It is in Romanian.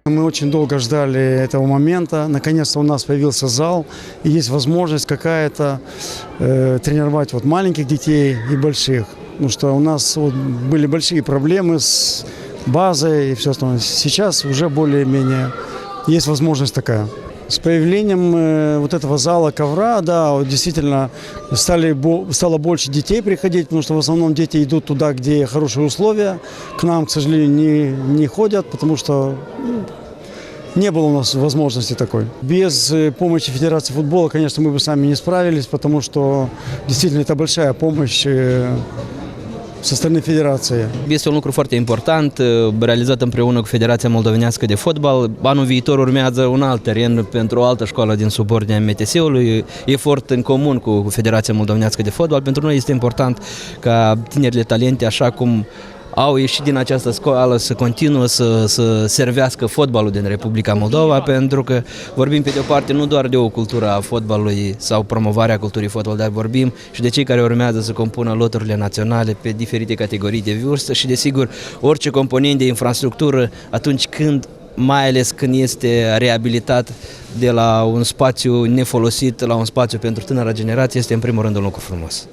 Мы очень долго ждали этого момента. Наконец-то у нас появился зал, и есть возможность какая-то тренировать вот маленьких детей и больших. Потому что у нас вот были большие проблемы с базой и все остальное. Сейчас уже более-менее есть возможность такая. С появлением вот этого зала ковра, да, вот действительно стало больше детей приходить, потому что в основном дети идут туда, где хорошие условия. К нам, к сожалению, не ходят, потому что не было у нас возможности такой. Без помощи Федерации футбола, конечно, мы бы сами не справились, потому что действительно это большая помощь со stороны Federației. Este un lucru foarte important, realizat împreună cu Federația Moldovenească de Fotbal. Anul viitor urmează un alt teren pentru o altă școală din subordinea MTS-ului, efort în comun cu Federația Moldovenească de Fotbal. Pentru noi este important ca tinerile talente, așa cum au ieșit din această școală, să continuă să servească fotbalul din Republica Moldova, pentru că vorbim pe de o parte nu doar de o cultură a fotbalului sau promovarea culturii fotbal, dar vorbim și de cei care urmează să compună loturile naționale pe diferite categorii de vârstă și desigur orice component de infrastructură atunci când, mai ales când este reabilitat de la un spațiu nefolosit la un spațiu pentru tânăra generație, este în primul rând un lucru frumos.